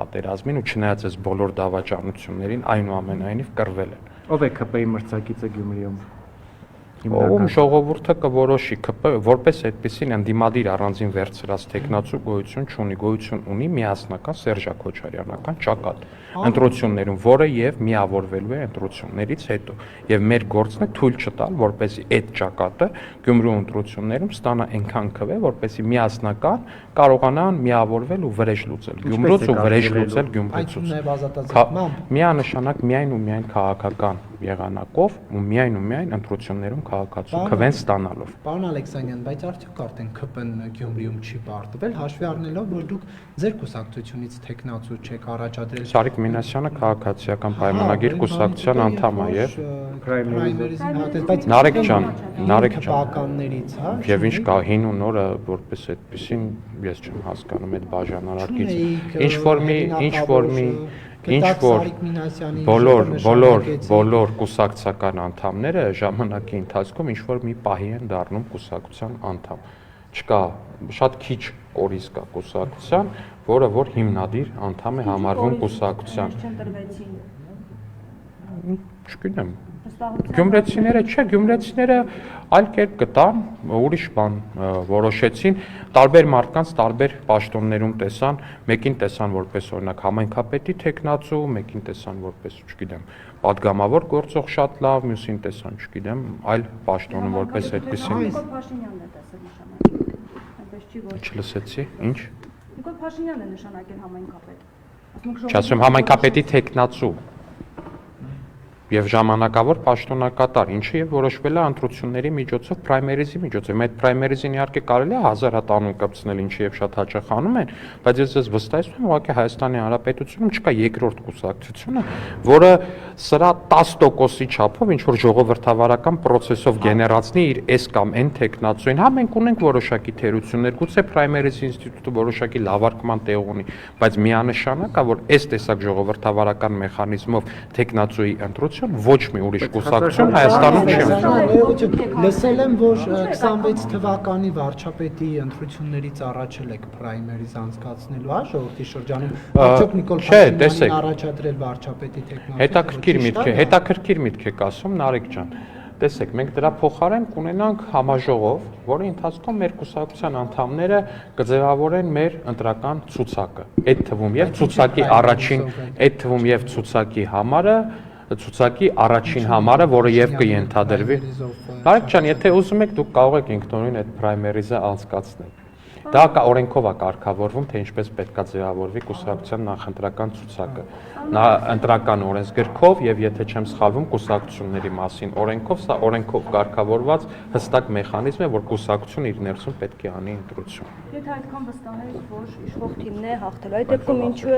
պատերազմին ու չնայած այս բոլոր դավաճանություններին այնուամենայնիվ կռվել են։ Ով է ԿՊ-ի մրցակիցը Գյումրիում։ Ում ժողովուրդը կորոշի ԿՊ որպես այդպեսին ընդդիմադիր առանձին վերցրած տեխնացու գոյություն չունի, գոյություն ունի միասնական Սերժա Քոչարյանական ճակատ ընտրություններում, որը եւ միավորվելու է ընտրություններից հետո։ Եվ մեր գործն է թույլ չտալ, որպեսզի այդ ճակատը Գյումրու ընտրություններում ստանա այնքան քվե, որպեսզի միասնական կարողանան միավորվել ու վրեժ լուծել Գյումրուց ու վրեջ լուծել Գյումրիցուց։ Միանշանակ միայն ու միայն քաղաքական եղանակով ու միայն ընտրություններում քաղաքացու քվեն ստանալով։ Պարոն Ալեքսանյան, բայց արդյոք արդեն ԿՊ-ն Գյումրիում չի պարտվել, հաշվի առնելով, որ դուք ձեր կուսակցությունից տեխնացու չեք առաջադրել։ Սարիկ Մինասյանը քաղաքացիական պայմանագիր կուսակցության անդամ է եւ պրայմերիզին հատել, բայց Նարեկ ջան, տպականներից, հա։ Եվ ինչ կա հին ու նորը որպես այդպեսին ես չեմ հասկանում այդ բաժանարակից։ Ինչ որ բոլոր կուսակցական անդամները ժամանակի ընթացքում ինչ որ մի պահի են դառնում կուսակցության անդամ։ Չկա շատ քիչ կորիզ կա կուսակցության, որը որ հիմնադիր անդամ է համարվում կուսակցության։ Չգիտեմ։ Գյումրեցիները այլ կերպ գտան, ուրիշ բան որոշեցին, տարբեր մարդկանց տարբեր պաշտոններում տեսան, մեկին տեսան որպես օրինակ համայնքապետի տեխնացու, մեկին տեսան որպես, չգիտեմ, падգամավոր գործող շատ լավ, մյուսին տեսան, չգիտեմ, այլ պաշտոնում որպես այդպեսին։ Չլսեցի, ինչ։ Նիկոլ Փաշինյանն է նշանակել համայնքապետ։ Չասեմ համայնքապետի տեխնացու եւ ժամանակավոր պաշտոնակատար, ինչը եւ որոշվել է ընտրությունների միջոցով, պրայմերիզի միջոցով։ Այդ պրայմերիզին իհարկե կարելի է 1000 հատ անուն կպցնել, ինչը եւ շատ հաճախ անում են, բայց ես ձեզ վստահեցնում եմ, ուղղակի Հայաստանի Հանրապետությունում չկա երկրորդ կուսակցությունը, որը սրա 10%-ի չափով ինչ որ ժողովրդավարական process-ով գեներացնի իր այս կամ այն տեխնացուին։ Հա մենք ունենք որոշակի թերություններ, գուցե պրայմերիզի ինստիտուտը որոշակի լավարկման տեղ ունի, բայց միանշանակ է, որ այս տեսակ ժողովրդավարական մեխանիզմով տեխնացուի ընտրություն ոչ մի ուրիշ կուսակցություն Հայաստանում չի։ Լսել եմ, որ 26 թվականի վարչապետի ընտրություններից առաջ եք պրայմերիզ անցկացնելու, հա, ժողովրդի շրջանում։ Արդյոք Նիկոլ Փաշինյանն առաջադրել վարչապետի տեխնացու։ Հետաքրքիր միտք եք ասում, Նարեկ ջան։ Տեսեք, մենք դրա փոխարեն կունենանք համաժողով, որի ընթացքում մեր կուսակցության անդամները կձևավորեն մեր ընտրական ցուցակը։ Այդ թվում եւ ցուցակի ցուցակի առաջին համարը, որը եւ կենթադրվի։ Նարեկ ջան, եթե ուզում եք, դուք կարող եք ինքնուրույն այդ պրայմերիզը անցկացնել։ Դա օրենքով է կարգավորվում, թե ինչպես պետք է ձևավորվի կուսակցության նախընտրական ցուցակը։ Նա ընտրական օրենսգրքով եւ եթե չեմ սխալվում, կուսակցությունների մասին օրենքով, սա օրենքով կարգավորված հստակ մեխանիզմ է, որ կուսակցությունը իր ներսում պետք է անի ընտրություն։ Եթե այդքան վստահ եք, որ իշխող թիմն է հաղթելու, այդ դեպքում ինչու է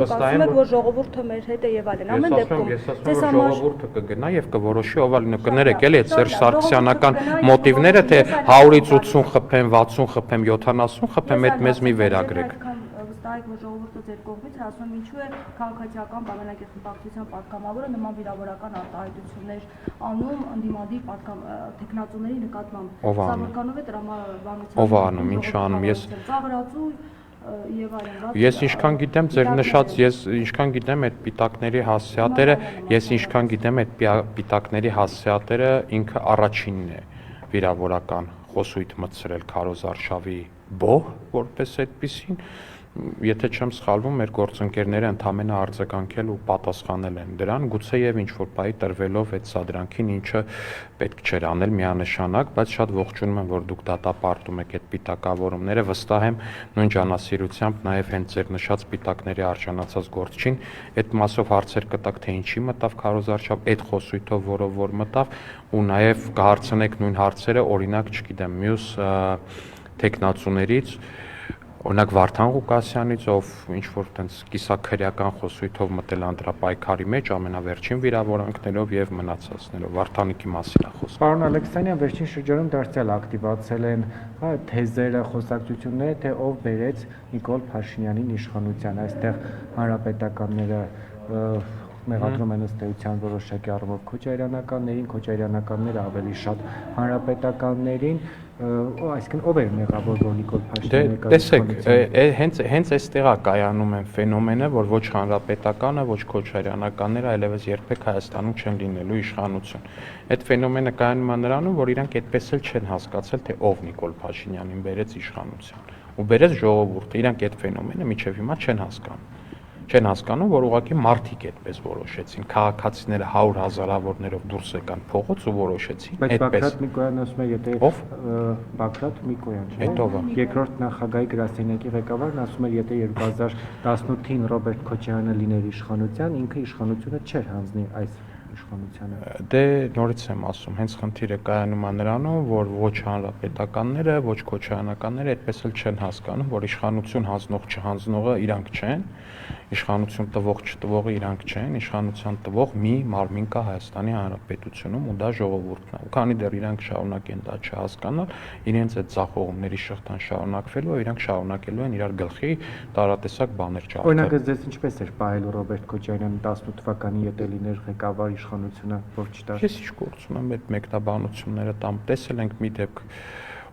դուք ասում եք, որ ժողովուրդը մեր հետ է եւ այլն։ Ամեն դեպքում ես ասում եմ, ժողովուրդը կգնա եւ կորոշի ով ալինը կներեք էլի այդ Սերժ Սարգսյանական մոտիվները, թե 100-ից 80 խփեմ, 60 խփեմ, 70 խփեմ, այդ մեզ մի վերագրեք։ Վստահ եք, որ ժողովուրդը ձեր կողմից է, ասում եմ, ինչու է քաղաքացիական պայմանագիր պատգամավորը նման վիրավորական արտահայտություններ անում ընդդիմադիր տեխնացուների նկատմամբ։ Սա որքանով է տրամաբանության։ Ով է անում, ինչ է անում, ծաղրացու եւ այլն։ Ես ինչքան գիտեմ, ձեր նշած, ես ինչքան գիտեմ այդ պիտակների հասցեատերը, ինքը առաջինն է վիրավորական խոսույթ մտցրել քարոզարշավի բոհ, որպես այդպեսին, եթե չեմ սխալվում, մեր գործընկերները ընդամենը արձագանքել ու պատասխանել են դրան, գուցե եւ ինչ որ բայի տրվելով այդ սադրանքին, ինչը պետք չէր անել միանշանակ, բայց շատ ողջունում եմ, որ դուք դատապարտում եք այդ պիտակավորումները, վստահ եմ նույն ջանասիրությամբ նաեւ հենց ձեր նշած պիտակների արժանացած գործչին այդ մասով հարցեր կտակ, թե ինչի մտավ քարոզարշավ, այդ խոսույթով, որով որ մտավ, ու նաեւ կհարցնեք նույն հարցերը, օրինակ, չգիտեմ, մյուս տեխնացուներից, օրինակ Վարդան Ղուկասյանից, ով ինչ որ տենց կիսաքրեական խոսույթով մտել անդրապայքարի մեջ, ամենավերջին վիրավորանքներով եւ մնացածներով, Վարդանիկի մասին է խոսքը։ Պարոն Ալեքսանյան, վերջին շրջանում դարձյալ ակտիվացել են թեզերը, խոսակցությունները, թե ով բերեց Նիկոլ Փաշինյանին իշխանության, այստեղ հանրապետականները մեղադրում են ըստ էության որոշակի առումով քոչարյանականներին, քոչարյանականները ավելի շատ հանրապետականներին, այսինքն ով էր մեղավոր, որ Նիկոլ Փաշինյանը տեսեք, հենց այստեղ է կայանում են ֆենոմենը, որ ոչ հանրապետականը, ոչ քոչարյանականները այլևս երբեք Հայաստանում չեն լինելու իշխանություն։ Այդ ֆենոմենը կայանում է նրանում, որ իրանք այդպես էլ չեն հասկացել, թե ով Նիկոլ Փաշինյանին բերեց իշխանության ու բերեց ժողովուրդը։ Իրանք այդ ֆենոմենը մինչև հիմա չեն հասկանում, որ ուղղակի մարդիկ այդպես որոշեցին, քաղաքացիները 100,000-ավորներով դուրս եկան փողոց ու որոշեցին այդպես։ Բայց Բակրատ Միկոյանն ասում է, եթե Բակրատ Միկոյան, Հետո երկրորդ նախագահի գրասենյակի ղեկավարն ասում էր, եթե 2018-ին Ռոբերտ Քոչարյանը լիներ իշխանության, ինքը իշխանությունը չէր հանձնի այս իշխանությանը։ Դե նորից եմ ասում, հենց խնդիրը կայանում է նրանում, որ ոչ հանրապետականները, ոչ քոչարյանականները այդպես էլ չեն հասկանում, որ իշխանություն հանձնող չհանձնողը իրանք չեն, իշխանություն տվող չտվողը իրանք չեն, իշխանության տվող մի մարմին կա Հայաստանի Հանրապետությունում ու դա ժողովուրդն է։ Ու քանի դեռ իրանք շարունակեն դա չհասկանալ, իրենց այդ ձախողումների շղթան շարունակվելու է, իրանք շարունակելու են իրար գլխի տարատեսակ բաներ ջարդել։ Օրինակ ձեզ ինչպես էր պահել Ռոբերտ Քոչարյանը 18 թվականի եթե լիներ ղեկավար իշխանությունը, որ չտար։ Ես ինչ գործ ունեմ այդ մեկնաբանությունները տամ, տեսել ենք մի դեպք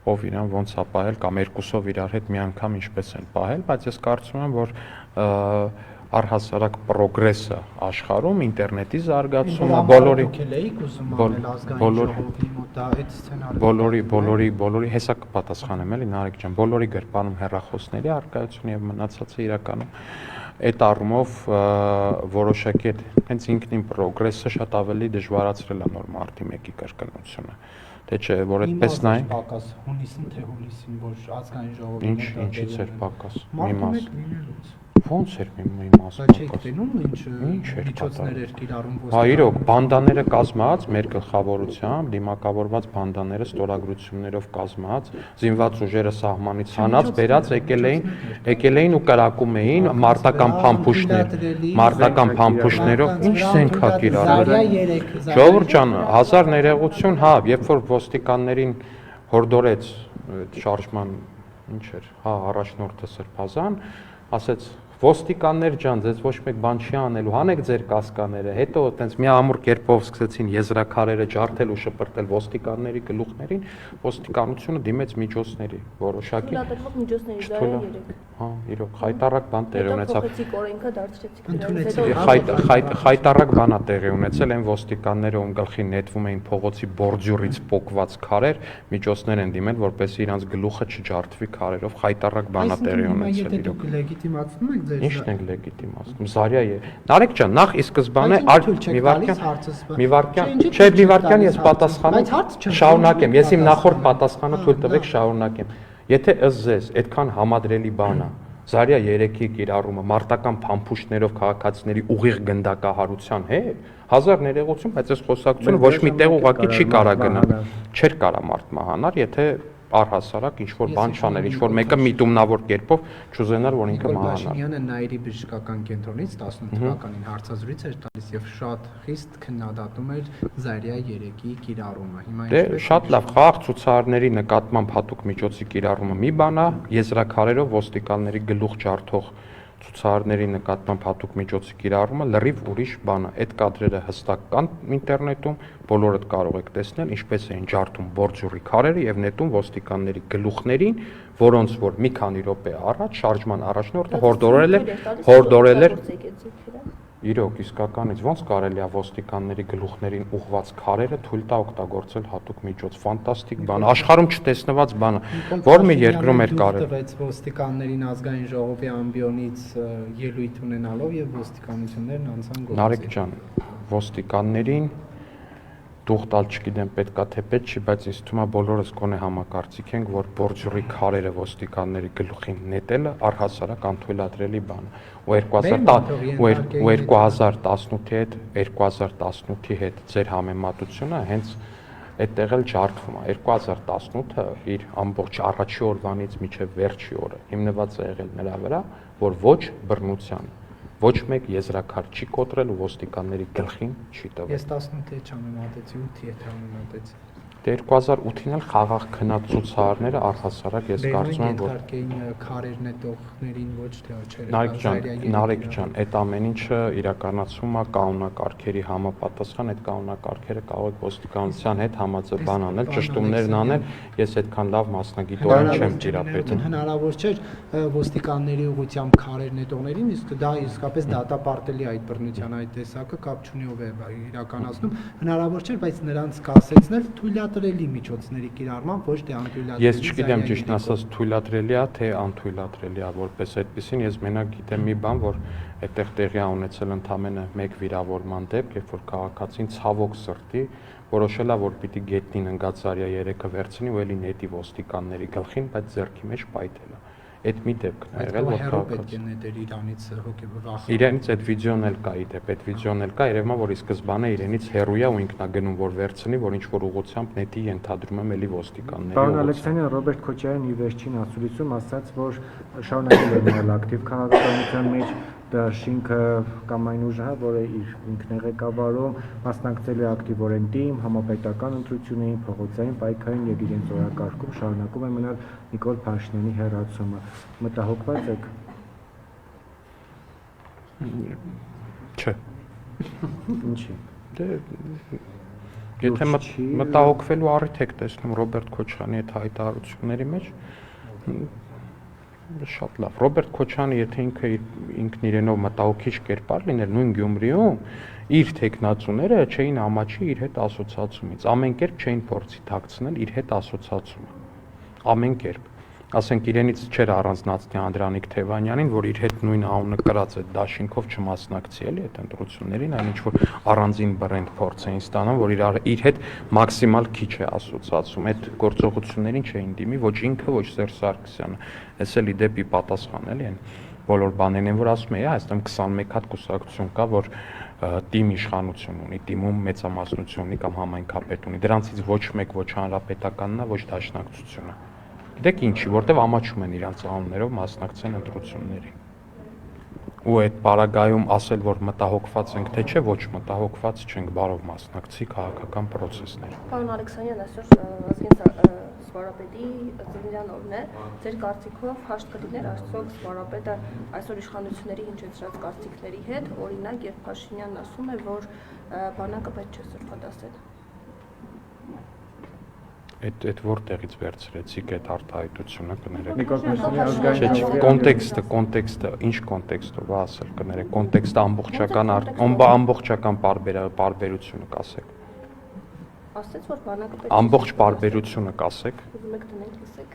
ով իրան ոնց է պահել կամ երկուսով իրար հետ մի անգամ ինչպես են պահել, բայց ես կարծում եմ, որ առհասարակ պրոգրեսը աշխարհում, ինտերնետի զարգացումը, բոլորի հեսա կպատասխանեմ էլի Նարեկ ջան, բոլորի գրպանում հեռախոսների առկայություն եւ մնացածը իրականում այդ առումով որոշակի հենց ինքնին պրոգրեսը շատ ավելի դժվարացրել է նոր մարտի 1-ի կրկնությունը։ Թե չէ, որ այդպես նայ։ Պակաս հունիսին թե հուլիսին, որ ազգային ժողովին Ինչից էր պակաս։ Մարտի 1 լինելուց։ Ոնց էր մի մասը։ Չէ՞ք տենում ինչ միջոցներ էր կիրառում Հա, իրոք, բանդաները կազմած, մեր գլխավորությամբ, դիմակավորված բանդաները ստորագրություններով կազմած, զինված ուժերը սահմանից հանած, բերած եկել էին ու կրակում էին մարտական փամփուշտներով, ինչ զենք հա կիրառել։ Ժողովուրդ ջան, 1000 ներողություն, հա, երբ որ ոստիկաններին հորդորեց շարժման, ինչ էր, հա, առաջնորդը Սրբազան, ասեց ոստիկաններ ջան, ձեզ ոչ մեկ բան չի անելու, հանեք ձեր կասկաները, հետո այտենց մի ամուր կերպով սկսեցին եզրաքարերը ջարդել ու շպրտել ոստիկանների գլուխներին, ոստիկանությունը դիմեց միջոցների, որոշակի Թույլատրվող միջոցների Զարյա 3։ Հա, իրոք խայտարակ բան տեղի ունեցավ։ Օրենքը դարձրեցիք Խայտարակ բան է տեղի ունեցել, այն ոստիկանները ում գլխին նետվում էին փողոցի բորդյուրից պոկված քարեր, միջոցներ են դիմել, որպեսզի իրանց գլուխը չջարդվի քարերով, խայտարակ բան է տեղի ունեցել իրոք։ Լեգիտիմացնում եք ձեր Ինչն եք լեգիտիմացնում, Զարյա է։ Նարեկ ջան, նախ ի սկզբանե մի վարքյան, չէ, մի վարքյան ես պատասխանում, շարունակեմ, ես իմ նախորդ պատասխանը թույլ տվեք շարունակեմ։ Եթե ըստ ձեզ այդքան համադրելի բան է, Զարյա 3-ի կիրառումը մարտական փամփուշտներով քաղաքացիների ուղիղ գնդակահարության հետ, 1000 ներողություն, բայց այս խոսակցությունը ոչ մի տեղ ուղղակի չի կարա գնալ, չէր կարա մարդ մահանար, եթե առհասարակ ինչ որ բան չաներ, ինչ որ մեկը միտումնավոր կերպով չուզենար, որ ինքը մահանար։ Փաշինյանը Նաիրի բժշկական կենտրոնից 18 թվականին հարցազրույց էր տալիս եւ շատ խիստ քննադատում էր Զարյա 3-ի կիրառումը։ Հիմա Դե շատ լավ, խաղաղ ցուցարարների նկատմամբ հատուկ միջոցի կիրառումը մի բան է, եզրաքարերով ոստիկանների գլուխ ջարդող ցուցարարների նկատմամբ հատուկ միջոցի կիրառումը լրիվ ուրիշ բան է։ Այդ կադրերը հստակ կան ինտերնետում, բոլորդ կարող եք տեսնել, ինչպես էին ջարդում բորդյուրի քարերը եւ նետում ոստիկանների գլուխներին, որոնց որ մի քանի րոպե առաջ շարժման առաջնորդը հորդորել էր Իրոք իսկականից ոնց կարելի է ոստիկանների գլուխներին ուղված քարերը թույլ տա օգտագործել հատուկ միջոց, ֆանտաստիկ բան, աշխարհում չտեսնված բան, որ մի երկրում էր կարելի։ Տվեց ոստիկաններին ազգային ժողովի ամբիոնից ելույթ ունենալով եւ ոստիկանություններն անցան գործի։ Նարեկ ջան, ոստիկաններին դուղ տալ չգիտեմ պետքա թե պետք չի, բայց ինձ թվում է բոլորս գոնե համակարծիք ենք, որ բորդյուրի քարերը ոստիկանների գլուխին նետելը առհասարակ անթույլատրելի բան է։ Ու 2018-ի հետ ձեր համեմատությունը հենց այդտեղ էլ ջարդվում է։ 2018-ը իր ամբողջ առաջի օրվանից մինչև վերջի օրը հիմնված է եղել նրա վրա, որ ոչ բռնության ոչ մեկ եզրաքար չի կոտրել ու ոստիկանների գլխին չի տվել։ Ես 18-ի հետ չհամեմատեցի, 8-ի հետ համեմատեցի։ 2008-ին էլ խաղաղ քնած ցուցարարները առհասարակ ես կարծում եմ որ քարեր նետողներին ոչ թե Նարեկ ջան, այդ ամեն ինչը իրականացվում է կանոնակարգերի համապատասխան, այդ կանոնակարգերը կարող է ոստիկանության հետ համաձայն անել, ճշտումներն անել, ես այդքան լավ մասնագիտորեն չեմ տիրապետում։ Հնարավոր չէ ոստիկանների ուղղությամբ քարեր նետողներին, իսկ դա իսկապես դատապարտելի այդ բռնության այդ տեսակը կապ չունի ով է իրականացնում, հնարավոր չէ, բայց նրանց կասեցնել թույլատրելի միջոցների կիրառման, ոչ թե անթույլատրելի։ Ես չգիտեմ ճիշտն ասած թույլատրելի է թե անթույլատրելի է, որպես այդպեսին ես մենակ գիտեմ մի բան, որ այդտեղ տեղի է ունեցել ընդամենը մեկ վիրավորման դեպք, երբ որ քաղաքացին ցավոք սրտի որոշել է, որ պիտի գետնին ընկած Զարյա 3-ը վերցնի ու էլի նետի ոստիկանների գլխին, բայց ձեռքի մեջ պայթել է։ Այդ մի դեպքն է եղել, որ քաղաքացին իրանից հոգեվախ։ Իրենից այդ վիդեոն էլ կա, իդեպ այդ վիդեոն էլ կա, երևում է, որ ի սկզբանե իրենից հեռու է ու ինքն է գնում, որ վերցնի, որ ինչ որ ուղղությամբ նետի, ենթադրում եմ էլի ոստիկանների։ Պարոն Ալեքսանյան, Ռոբերտ Քոչարյանն իր վերջին ասուլիսում ասաց, որ շարունակել է մնալ ակտիվ քաղաքականության մեջ, դա շինքը կամ այն ուժը, որը ինքն է ղեկավարում, մասնակցել է ակտիվորեն դիմ, համապետական ընտրություններին, փողոցային պայքարին եւ իրենց օրակարգում շարունակում է մնալ Նիկոլ Փաշինյանի հերացումը։ Մտահոգված եք։ Չէ։ Ինչի։ Դե եթե մտահոգվելու առիթ եք տեսնում Ռոբերտ Քոչարյանի այդ հայտարարությունների մեջ, շատ լավ։ Ռոբերտ Քոչյանը, եթե ինքն իրենով մտահոգիչ կերպար լիներ նույն Գյումրիում, իր տեխնացուները չէին ամաչի իր հետ ասոցիացումից։ Ամեն կերպ չէին փորձի թաքցնել իր հետ ասոցիացումը։ Ամեն կերպ։ Ասենք իրենից չէր առանձնացնի Անդրանիկ Թևանյանին, որ իր հետ նույն անունը կրած այդ դաշինքով չմասնակցի էլի այդ ընտրություններին, այն ինչ որ առանձին բրենդ փորձ էին ստանում, որ իր հետ մաքսիմալ քիչ է ասոցիացում։ Այդ գործողություններին չէին դիմի ոչ ինքը, ոչ Սերժ Սարգսյանը։ Էս էլի դեպի պատասխան էլի այն բոլոր բաներն են, որ ասում էի, այստեղ 21 հատ կուսակցություն կա, որ թիմ իշխանություն ունի, թիմում մեծամասնություն ունի կամ համայնքապետ ունի։ Դրանցից ոչ մեկ ոչ հանրապետականն է, ոչ դաշնակցությունը։ Գիտեք ինչի, որտեվ ամաչում են իրանց անուններով մասնակցեն ընտրություններին։ Ու այդ պարագայում ասել, որ մտահոգված ենք, թե չէ, ոչ մտահոգված չենք, բարով մասնակցի քաղաքական process-ներ։ Պարոն Ալեքսանյան, այսօր ազգային սպարապետի ծննդյան օրն է։ Ձեր կարծիքով հաշտ կդիներ արդյոք սպարապետը այսօր իշխանությունների հնչեցրած կարծիքների հետ, օրինակ, երբ Փաշինյանն ասում է, որ բանակը պետք չէ սրբադասել։ Այդ որտեղից վերցրեցիք այդ արտահայտությունը կներեք։ Նիկոլ Փաշինյանի ազգային Կոնտեքստը, ինչ կոնտեքստով է ասել կներեք, կոնտեքստը ամբողջական պարբերությունը կասեք։ Ասեց, որ բանակը պետք է Ամբողջ պարբերությունը կասեք։ ուզում եք տնենք լսեք։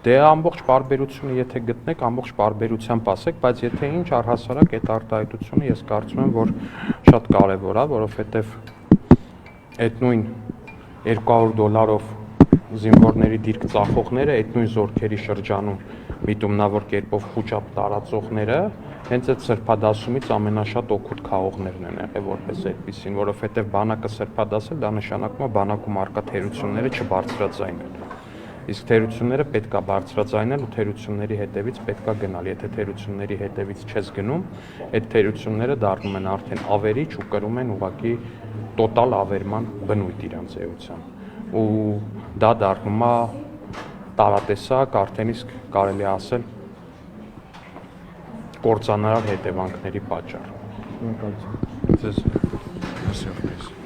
Դե ամբողջ պարբերությունը եթե գտնեք, ամբողջ պարբերությամբ ասեք, բայց եթե ինչ առհասարակ այդ արտահայտությունը ես կարծում եմ, որ շատ կարևոր է, որովհետև այդ նույն $200 զինվորների դիրք ծախողները, այդ նույն զորքերի շրջանում միտումնավոր կերպով խոճապ տարածողները, հենց այդ սրբադասումից ամենաշատ օգուտ քաղողներն են եղել որպես այդպիսին, որովհետև բանակը սրբադասել, դա նշանակում է բանակում արկա թերությունները չբարձրաձայնել։ Իսկ թերությունները պետք է բարձրաձայնել ու թերությունների հետևից պետք է գնալ։ Եթե թերությունների հետևից չես գնում, այդ թերությունները դառնում են արդեն ավերիչ ու կրում են ուղղակի տոտալ ավերման բնույթ իրանց էությամբ։ Ու դա դառնում է տարատեսակ, արդեն իսկ կարելի է ասել կործանարար հետևանքների պատճառ։ Շնորհակալություն։ Ձեզ։